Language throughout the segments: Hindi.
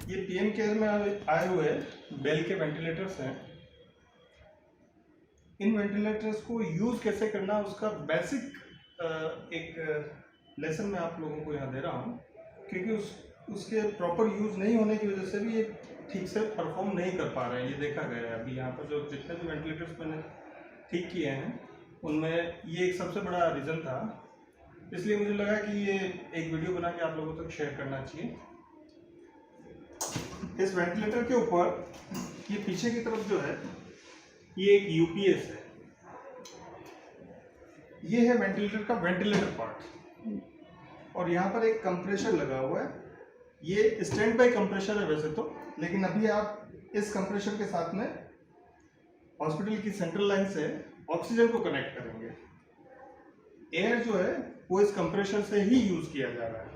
ये पीएम केयर में आए हुए बेल के वेंटिलेटर्स हैं। इन वेंटिलेटर्स को यूज़ कैसे करना उसका बेसिक एक लेसन मैं आप लोगों को यहाँ दे रहा हूँ, क्योंकि उसके प्रॉपर यूज़ नहीं होने की वजह से भी ये ठीक से परफॉर्म नहीं कर पा रहे हैं। ये देखा गया है अभी यहाँ पर जो जितने भी वेंटिलेटर्स मैंने ठीक किए हैं उनमें ये एक सबसे बड़ा रीज़न था। इसलिए मुझे लगा कि ये एक वीडियो बना के आप लोगों तक शेयर करना चाहिए। इस वेंटिलेटर के ऊपर ये पीछे की तरफ जो है ये एक यूपीएस है। ये है वेंटिलेटर का वेंटिलेटर पार्ट और यहाँ पर एक कंप्रेशर लगा हुआ है। ये स्टैंड बाय कंप्रेशर है वैसे तो, लेकिन अभी आप इस कंप्रेशर के साथ में हॉस्पिटल की सेंट्रल लाइन से ऑक्सीजन को कनेक्ट करेंगे। एयर जो है वो इस कंप्रेशर से ही यूज किया जा रहा है।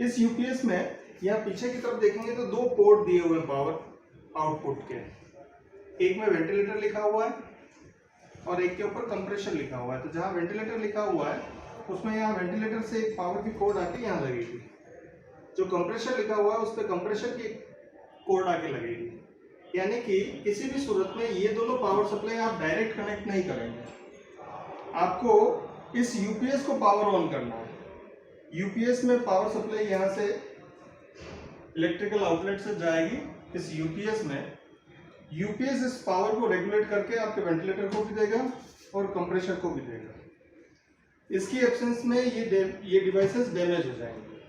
इस यूपीएस में यहाँ पीछे की तरफ देखेंगे तो दो पोर्ट दिए हुए हैं पावर आउटपुट के। एक में वेंटिलेटर लिखा हुआ है और एक के ऊपर कंप्रेशर लिखा हुआ है। तो जहाँ वेंटिलेटर लिखा हुआ है उसमें यहाँ वेंटिलेटर से एक पावर की कोड आके यहाँ लगेगी। जो कंप्रेशर लिखा हुआ है उस पर कंप्रेशर की कोड आके लगेगी। यानी कि किसी भी सूरत में ये दोनों पावर सप्लाई आप डायरेक्ट कनेक्ट नहीं करेंगे, आपको इस यूपीएस को पावर ऑन करना है। यूपीएस में पावर सप्लाई यहाँ से इलेक्ट्रिकल आउटलेट से जाएगी इस यूपीएस में। यूपीएस इस पावर को रेगुलेट करके आपके वेंटिलेटर को भी देगा और कंप्रेशर को भी देगा। इसकी एब्सेंस में ये डिवाइसेस डैमेज हो जाएंगे,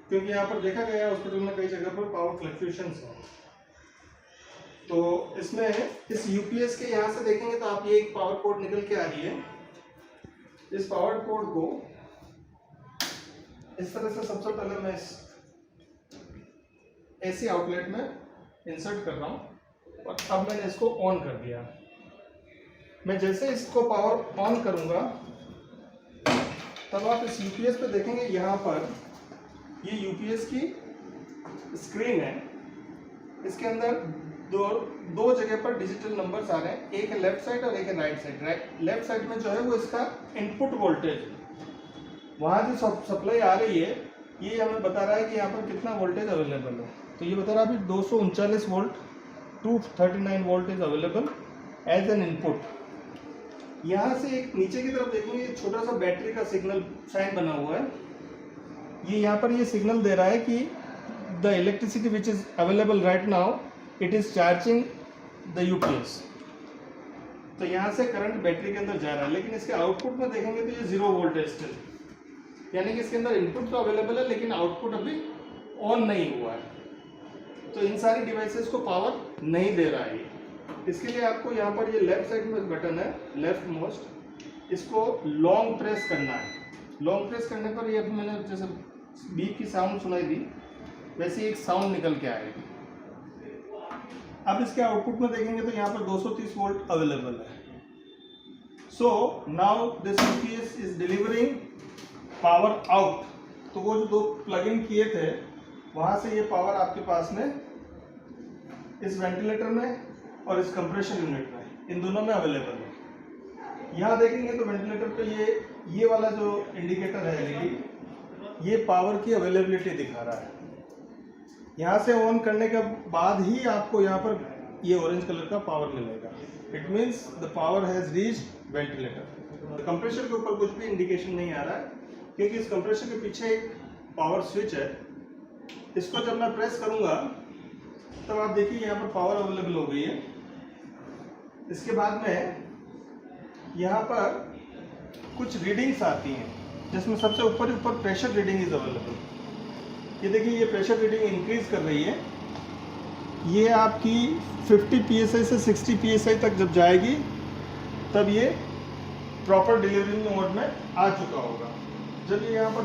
क्योंकि यहाँ पर देखा गया हॉस्पिटल में कई जगह पर पावर फ्लक्चुएशंस हैं। तो इसमें इस यूपीएस के यहाँ से देखेंगे तो आप ये एक पावर कोड निकल के आ रही है। इस पावर कोड को इस तरह से सबसे पहले मैं इस एसी आउटलेट में इंसर्ट कर रहा हूँ और अब मैंने इसको ऑन कर दिया। मैं जैसे इसको पावर ऑन करूँगा तब आप इस यूपीएस पे देखेंगे यहाँ पर ये यूपीएस की स्क्रीन है। इसके अंदर दो जगह पर डिजिटल नंबर्स आ रहे हैं, एक है लेफ्ट साइड और एक है राइट साइड। लेफ्ट साइड में जो है वो इसका इनपुट वोल्टेज, वहाँ जो सप्लाई आ रही है ये हमें बता रहा है कि यहाँ पर कितना वोल्टेज अवेलेबल है। तो ये बता रहा है अभी 239 volt 239 volt is available as an input. यहाँ से एक नीचे की तरफ देखेंगे छोटा सा बैटरी का सिग्नल साइन बना हुआ है। ये यहाँ पर ये सिग्नल दे रहा है कि the electricity which is available right now it is charging the UPS. तो यहाँ से करंट बैटरी के अंदर जा रहा है, लेकिन इसके आउटपुट में देखेंगे तो ये 0 वोल्ट है स्टिल। यानी कि इसके अंदर इनपुट तो अवेलेबल है लेकिन आउटपुट अभी ऑन नहीं हुआ है। तो इन सारी डिवाइसेस को पावर नहीं दे रहा है। इसके लिए आपको यहाँ पर ये लेफ्ट साइड में बटन है लेफ्ट मोस्ट, इसको लॉन्ग प्रेस करना है। लॉन्ग प्रेस करने पर ये अभी मैंने जैसे बीप की साउंड सुनाई दी वैसे एक साउंड निकल के आएगी। अब इसके आउटपुट में देखेंगे तो यहाँ पर 230 वोल्ट अवेलेबल है। So now this UPS is delivering power out. तो वो जो दो प्लग इन किए थे वहाँ से ये पावर आपके पास में इस वेंटिलेटर में और इस कंप्रेशन यूनिट में, इन दोनों में अवेलेबल है। यहाँ देखेंगे तो वेंटिलेटर पे ये वाला जो इंडिकेटर है एलईडी, ये पावर की अवेलेबिलिटी दिखा रहा है। यहाँ से ऑन करने के बाद ही आपको यहाँ पर ये ऑरेंज कलर का पावर मिलेगा। It means the power has reached ventilator. Compressor के ऊपर कुछ भी इंडिकेशन नहीं आ रहा है, क्योंकि इस कंप्रेसर के पीछे एक पावर स्विच है। इसको जब मैं प्रेस करूँगा तब आप देखिए यहाँ पर पावर अवेलेबल हो गई है। इसके बाद में यहाँ पर कुछ रीडिंग्स आती हैं, जिसमें सबसे ऊपर प्रेशर रीडिंग इज अवेलेबल। ये देखिए ये प्रेशर रीडिंग इंक्रीज कर रही है। ये आपकी 50 psi से 60 psi तक जब जाएगी तब ये प्रॉपर डिलीवरी मोड में आ चुका होगा। जब ये यहाँ पर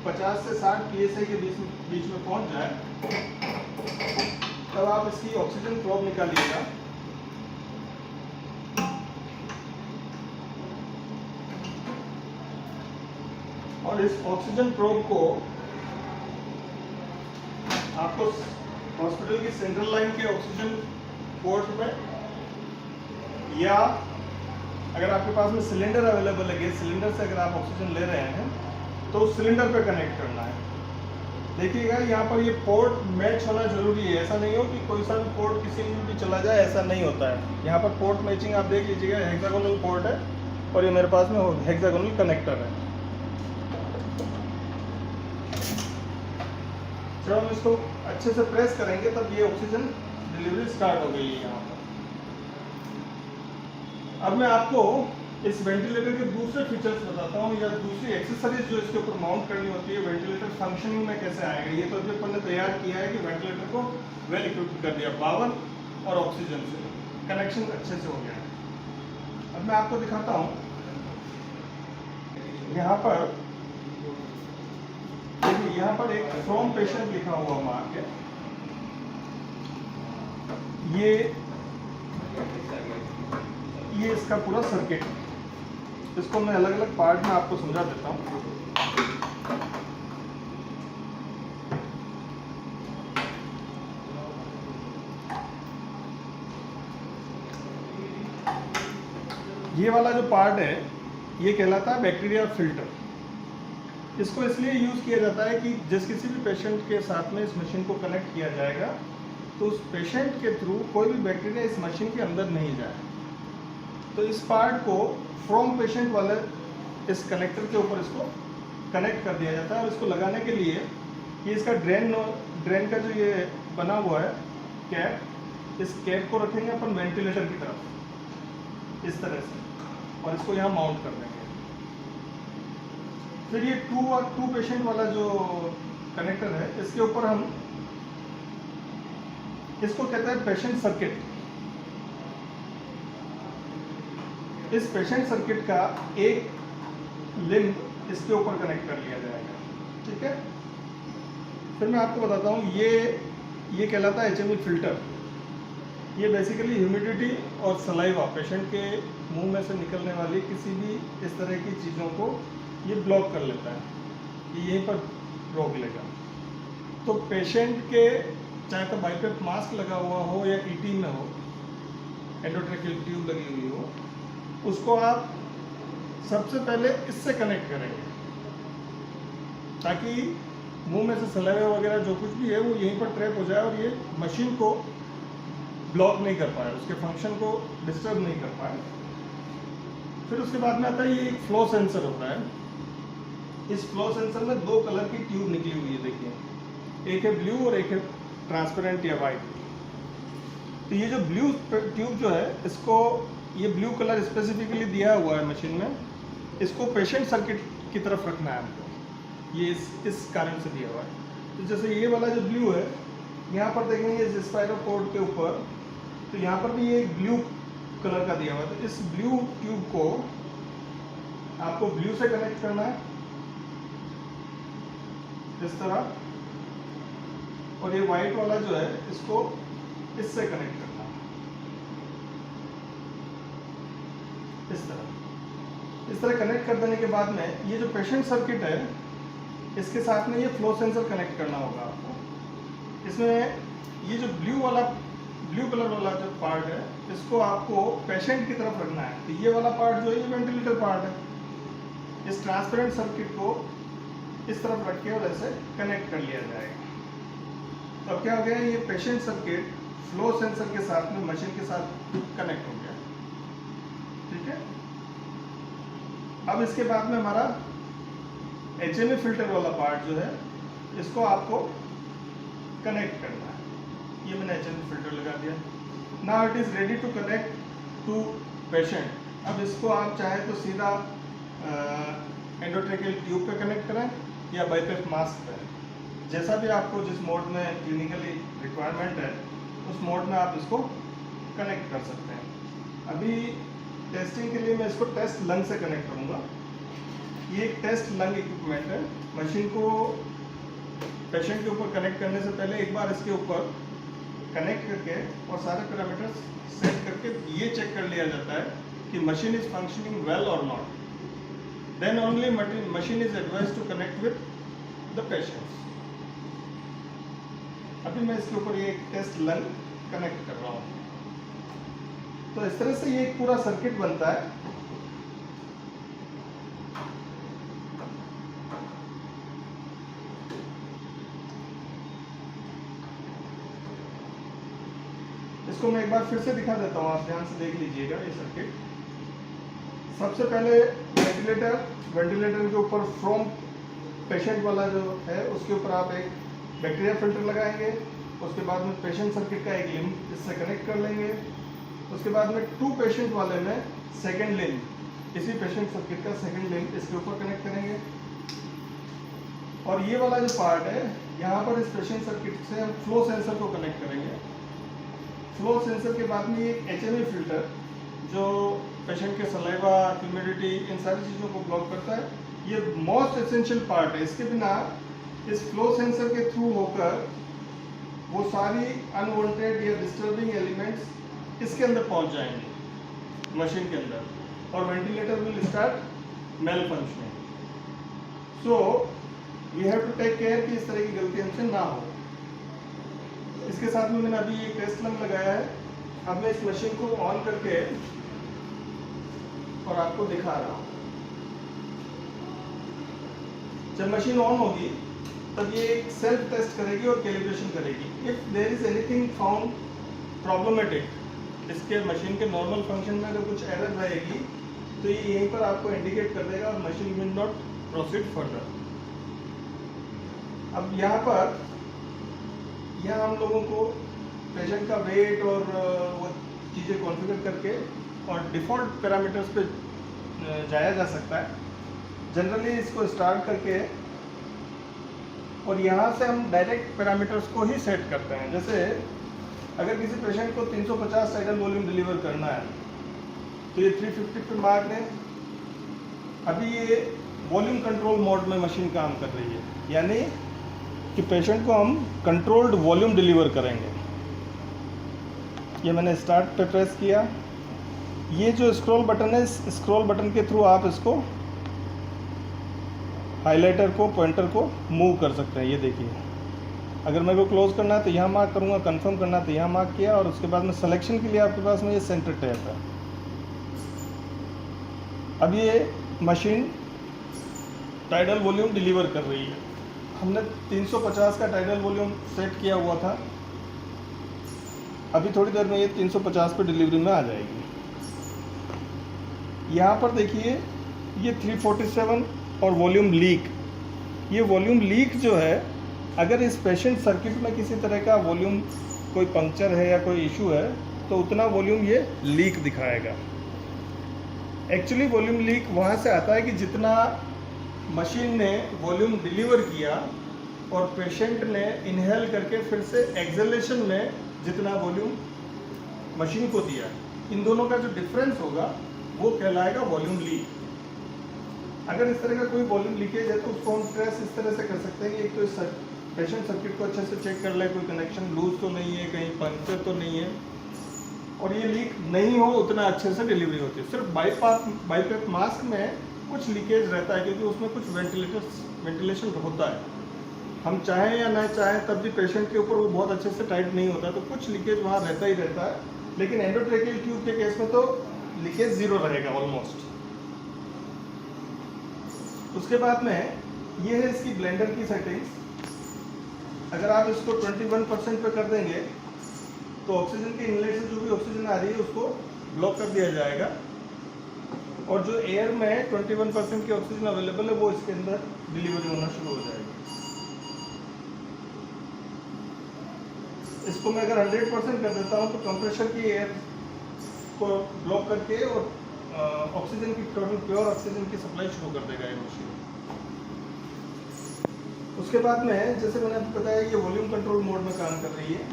50 से 60 psi के बीच में पहुँच जाए तब आप इसकी ऑक्सीजन प्रोब निकालिएगा। और इस ऑक्सीजन प्रोब को आपको हॉस्पिटल की सेंट्रल लाइन के ऑक्सीजन पोर्ट में, या अगर आपके पास में सिलेंडर अवेलेबल है, गैस सिलेंडर से अगर आप ऑक्सीजन ले रहे हैं तो उस सिलेंडर पे कनेक्ट करना है। देखिएगा यहाँ पर ये पोर्ट मैच होना जरूरी है, ऐसा नहीं हो कि कोई सा भी पोर्ट किसी में भी चला जाए, ऐसा नहीं होता है। यहाँ पर पोर्ट मैचिंग आप देख लीजिएगा, हेक्सागोनल पोर्ट है और ये मेरे पास में हेक्सागोनल कनेक्टर है। जब हम इसको अच्छे से प्रेस करेंगे तब ये ऑक्सीजन डिलीवरी स्टार्ट हो गई है यहाँ पर। अब मैं आपको इस वेंटिलेटर के दूसरे फीचर्स बताता हूँ या दूसरी एक्सेसरीज जो इसके ऊपर माउंट करनी होती है, वेंटिलेटर फंक्शनिंग में कैसे आएगा। ये तो अपन ने तैयार किया है कि वेंटिलेटर को वेल इक्विप्ड कर दिया, पावर और ऑक्सीजन से कनेक्शन अच्छे से हो गया है। अब मैं आपको दिखाता हूँ, यहाँ पर देखिए, यहाँ पर एक फ्रॉम पेशेंट लिखा हुआ मार्क है। ये इसका पूरा सर्किट है। इसको मैं अलग अलग पार्ट में आपको समझा देता हूँ। ये वाला जो पार्ट है ये कहलाता है बैक्टीरिया फिल्टर। इसको इसलिए यूज़ किया जाता है कि जिस किसी भी पेशेंट के साथ में इस मशीन को कनेक्ट किया जाएगा तो उस पेशेंट के थ्रू कोई भी बैक्टीरिया इस मशीन के अंदर नहीं जाए। तो इस पार्ट को फ्रॉम पेशेंट वाले इस कनेक्टर के ऊपर इसको कनेक्ट कर दिया जाता है और इसको लगाने के लिए ये इसका ड्रेन का जो ये बना हुआ है कैप, इस कैप को रखेंगे अपन वेंटिलेटर की तरफ इस तरह से और इसको यहाँ माउंट कर देंगे। फिर ये टू पेशेंट वाला जो कनेक्टर है इसके ऊपर हम इसको कहते हैं पेशेंट सर्किट। इस पेशेंट सर्किट का एक लिंक इसके ऊपर कनेक्ट कर लिया जाएगा, ठीक है। फिर मैं आपको बताता हूँ, ये कहलाता है HME फिल्टर। ये बेसिकली ह्यूमिडिटी और सलाइवा, पेशेंट के मुंह में से निकलने वाली किसी भी इस तरह की चीज़ों को ये ब्लॉक कर लेता है, ये यहीं पर रोक लेगा। तो पेशेंट के चाहे तो बाइपेप मास्क लगा हुआ हो या ET में हो, एंडोट्रेकियल ट्यूब लगी हुई हो, उसको आप सबसे पहले इससे कनेक्ट करेंगे ताकि मुंह में से सलाइवा वगैरह जो कुछ भी है वो यहीं पर ट्रैप हो जाए और ये मशीन को ब्लॉक नहीं कर पाए, उसके फंक्शन को डिस्टर्ब नहीं कर पाए। फिर उसके बाद में आता है ये एक फ्लो सेंसर होता है। इस फ्लो सेंसर में 2 कलर की ट्यूब निकली हुई है, देखिए, एक है ब्लू और एक है ट्रांसपेरेंट या वाइट। तो ये जो ब्लू ट्यूब जो है, इसको ये ब्लू कलर स्पेसिफिकली दिया हुआ है मशीन में, इसको पेशेंट सर्किट की तरफ रखना है हमको, ये इस कारण से दिया हुआ है। तो जैसे ये वाला जो ब्लू है, यहाँ पर देखेंगे इस स्पाइरोपोर्ट के ऊपर, तो यहाँ पर भी ये एक ब्लू कलर का दिया हुआ है। तो इस ब्लू ट्यूब को आपको ब्लू से कनेक्ट करना है इस तरह, और ये वाइट वाला जो है इसको इससे कनेक्ट करना है इस तरह कनेक्ट कर देने के बाद में ये जो पेशेंट सर्किट है इसके साथ में ये फ्लो सेंसर कनेक्ट करना होगा आपको। इसमें ये जो ब्लू कलर वाला जो पार्ट है इसको आपको पेशेंट की तरफ रखना है। तो ये वाला पार्ट जो है ये वेंटिलेटर पार्ट है। इस ट्रांसपेरेंट सर्किट को इस तरफ रख के और ऐसे कनेक्ट कर लिया जाएगा। तो अब क्या हो गया, ये पेशेंट सर्किट फ्लो सेंसर के साथ में मशीन के साथ कनेक्ट हो गया, ठीक है। अब इसके बाद में हमारा HME फिल्टर वाला पार्ट जो है इसको आपको कनेक्ट करना है। ये मैंने HME फिल्टर लगा दिया। Now it is ready to connect to patient. अब इसको आप चाहे तो सीधा एंडोट्रेकियल ट्यूब पे कनेक्ट करें या बाइपेप मास्क पे, जैसा भी आपको जिस मोड में क्लिनिकली रिक्वायरमेंट है उस मोड में आप इसको कनेक्ट कर सकते हैं। अभी टेस्टिंग के लिए मैं इसको टेस्ट लंग से कनेक्ट करूँगा। ये एक टेस्ट लंग इक्विपमेंट है। मशीन को पेशेंट के ऊपर कनेक्ट करने से पहले एक बार इसके ऊपर कनेक्ट करके और सारे पैरामीटर्स सेट करके ये चेक कर लिया जाता है कि मशीन इज फंक्शनिंग वेल और not. Then only machine is advise to connect with the patients. अभी मैं इसके ऊपर ये टेस्ट लंग कनेक्ट कर रहा हूँ। तो इस तरह से ये एक पूरा सर्किट बनता है। इसको मैं एक बार फिर से दिखा देता हूँ, आप ध्यान से देख लीजिएगा ये सर्किट। सबसे पहले वेंटिलेटर के ऊपर फ्रॉम पेशेंट वाला जो है उसके ऊपर आप एक बैक्टीरिया फिल्टर लगाएंगे। उसके बाद में पेशेंट सर्किट का एक लिंक इससे कनेक्ट कर लेंगे। उसके बाद में टू पेशेंट वाले में सेकेंड लिंक, इसी पेशेंट सर्किट का सेकेंड लिंक इसके ऊपर कनेक्ट करेंगे। और ये वाला जो पार्ट है यहाँ पर इस पेशेंट सर्किट से हम फ्लो सेंसर को कनेक्ट करेंगे। फ्लो सेंसर के बाद में एक HME फिल्टर जो पेशेंट के सलाइवा, ह्यूमिडिटी, इन सारी चीज़ों को ब्लॉक करता है, ये मोस्ट एसेंशियल पार्ट है। इसके बिना इस फ्लो सेंसर के थ्रू होकर वो सारी अनवांटेड या डिस्टर्बिंग एलिमेंट्स इसके अंदर पहुंच जाएंगे मशीन के अंदर, और ventilator will start malfunctioning. So we have to take care कि इस तरह की गलती हमसे ना हो। इसके साथ में मैंने अभी एक टेस्ट लैंप लगाया है। अब मैं इस मशीन को ऑन करके और आपको दिखा रहा हूँ। जब मशीन ऑन होगी तब ये एक सेल्फ टेस्ट करेगी और कैलिब्रेशन करेगी। If there is anything found problematic, इसके मशीन के नॉर्मल फंक्शन में अगर कुछ एरर रहेगी तो ये यहीं पर आपको इंडिकेट कर देगा और machine will not proceed further. अब यहाँ हम लोगों को पेशेंट का वेट और वो चीज़ें कॉन्फ़िगर करके और डिफ़ॉल्ट पैरामीटर्स पे जाया जा सकता है। जनरली इसको स्टार्ट करके और यहाँ से हम डायरेक्ट पैरामीटर्स को ही सेट करते हैं। जैसे अगर किसी पेशेंट को 350 टाइडल वॉल्यूम डिलीवर करना है तो ये 350 पे मार दें। अभी ये वॉल्यूम कंट्रोल मोड में मशीन काम कर रही है, यानी कि पेशेंट को हम कंट्रोल्ड वॉल्यूम डिलीवर करेंगे। ये मैंने स्टार्ट पे प्रेस किया। ये जो स्क्रॉल बटन है, इस स्क्रॉल बटन के थ्रू आप इसको हाइलाइटर को, पॉइंटर को मूव कर सकते हैं। ये देखिए, अगर मेरे को क्लोज करना है तो यहाँ मार्क करूँगा, कंफर्म करना है तो यहाँ मार्क किया, और उसके बाद में सिलेक्शन के लिए आपके पास में ये सेंटर टैप है। अब ये मशीन टाइडल वॉल्यूम डिलीवर कर रही है। हमने 350 का टाइडल वॉल्यूम सेट किया हुआ था। अभी थोड़ी देर में ये 350 पे डिलीवरी में आ जाएगी। यहाँ पर देखिए ये 347 और वॉल्यूम लीक। ये वॉल्यूम लीक जो है, अगर इस पेशेंट सर्किट में किसी तरह का वॉल्यूम कोई पंक्चर है या कोई इशू है तो उतना वॉल्यूम ये लीक दिखाएगा। एक्चुअली वॉल्यूम लीक वहाँ से आता है कि जितना मशीन ने वॉल्यूम डिलीवर किया और पेशेंट ने इनहेल करके फिर से एक्सेलेशन में जितना वॉल्यूम मशीन को दिया, इन दोनों का जो डिफरेंस होगा वो कहलाएगा वॉल्यूम लीक। अगर इस तरह का कोई वॉल्यूम लीकेज है तो उसको हम ट्रेस इस तरह से कर सकते हैं कि एक तो इस पेशेंट सर्किट को अच्छे से चेक कर ले, कोई कनेक्शन लूज तो नहीं है, कहीं पंक्चर तो नहीं है, और ये लीक नहीं हो उतना अच्छे से डिलीवरी होती है। सिर्फ बाईपेप मास्क में कुछ लीकेज रहता है क्योंकि उसमें कुछ वेंटिलेशन होता है। हम चाहें या ना चाहें तब भी पेशेंट के ऊपर वो बहुत अच्छे से टाइट नहीं होता, तो कुछ लीकेज वहाँ रहता ही रहता है। लेकिन एंडोट्रेकियल ट्यूब के केस में तो लीकेज ज़ीरो रहेगा ऑलमोस्ट। उसके बाद में ये है इसकी ब्लेंडर की सेटिंग्स। अगर आप इसको 21% पे कर देंगे तो ऑक्सीजन के इनलेट से जो भी ऑक्सीजन आ रही है उसको ब्लॉक कर दिया जाएगा, और जो एयर में 21% की ऑक्सीजन अवेलेबल है वो इसके अंदर डिलीवरी होना शुरू हो जाएगी। इसको मैं अगर 100% कर देता हूँ तो कंप्रेशर की एयर को ब्लॉक करके और ऑक्सीजन की टोटल प्योर ऑक्सीजन की सप्लाई शुरू कर देगा ये मशीन। उसके बाद में जैसे मैंने आपको बताया ये वॉल्यूम कंट्रोल मोड में काम कर रही है।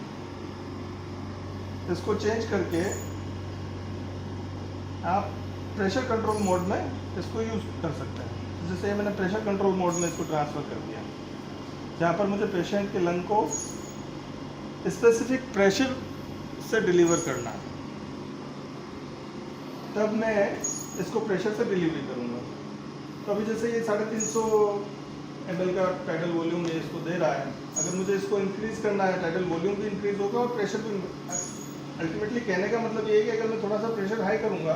इसको चेंज करके आप प्रेशर कंट्रोल मोड में इसको यूज़ कर सकते हैं। जैसे मैंने प्रेशर कंट्रोल मोड में इसको ट्रांसफ़र कर दिया, जहाँ पर मुझे पेशेंट के लंग को स्पेसिफिक प्रेशर से डिलीवर करना है, तब मैं इसको प्रेशर से डिलीवरी करूँगा। तो अभी जैसे ये 350 ml का टाइडल वॉल्यूम ये इसको दे रहा है, अगर मुझे इसको इंक्रीज़ करना है, टाइडल वॉल्यूम भी इंक्रीज़ होगा और प्रेशर भी। अल्टीमेटली कहने का मतलब ये है कि अगर मैं थोड़ा सा प्रेशर हाई करूँगा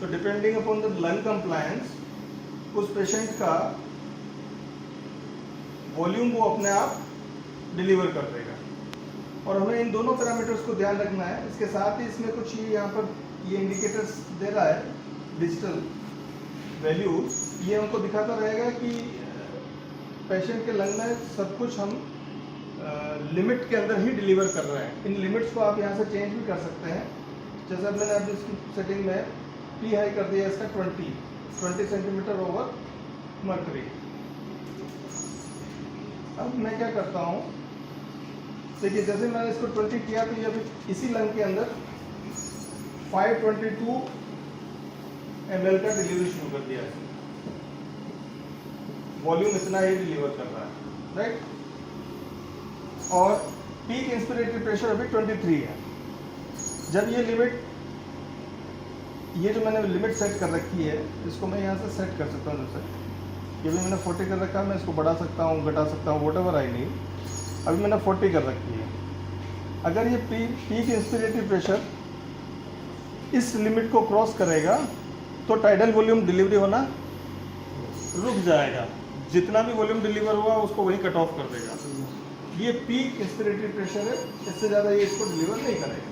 तो depending upon the lung compliance उस पेशेंट का वॉल्यूम वो अपने आप डिलीवर कर देगा। और हमें इन दोनों पैरामीटर्स को ध्यान रखना है। इसके साथ ही इसमें कुछ यहाँ पर ये इंडिकेटर्स दे रहा है डिजिटल वैल्यूज, ये हमको दिखाता रहेगा कि पेशेंट के लंग में सब कुछ हम लिमिट के अंदर ही डिलीवर कर रहे हैं। इन लिमिट्स को आप यहाँ से चेंज भी कर सकते हैं। जैसे मैंने अब इसकी सेटिंग में पी हाई कर दिया इसका 20 सेंटीमीटर ओवर मर्करी। अब मैं क्या करता हूँ, देखिए जैसे मैंने इसको 20 किया तो ये अभी इसी लंग के अंदर 522 ml का डिलीवरी शुरू कर दिया है। वॉल्यूम इतना ही डिलीवर कर रहा है, राइट। और पीक इंस्पिरेटरी प्रेशर अभी 23 है। जब ये लिमिट, ये जो मैंने लिमिट सेट कर रखी है, इसको मैं यहाँ से सेट कर सकता हूँ। जैसे ये भी मैंने 40 कर रखा है, मैं इसको बढ़ा सकता हूँ, घटा सकता हूँ, वट एवर आई नीड। अभी मैंने 40 कर रखी है। अगर ये पीक इंस्पिरेटरी प्रेशर इस लिमिट को क्रॉस करेगा तो टाइडल वॉल्यूम डिलीवरी होना रुक जाएगा। जितना भी वॉल्यूम डिलीवर हुआ उसको वही कट ऑफ कर देगा। ये पीक इंस्पिरेटरी प्रेशर है, इससे ज़्यादा ये इसको डिलीवर नहीं करेगा।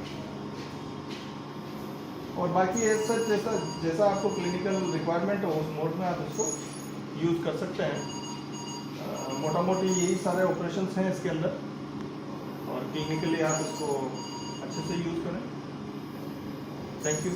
और बाकी सर जैसा आपको क्लिनिकल रिक्वायरमेंट हो उस मोड में आप इसको यूज़ कर सकते हैं। मोटा मोटी यही सारे ऑपरेशंस हैं इसके अंदर, और क्लिनिकली आप इसको अच्छे से यूज़ करें। Thank you.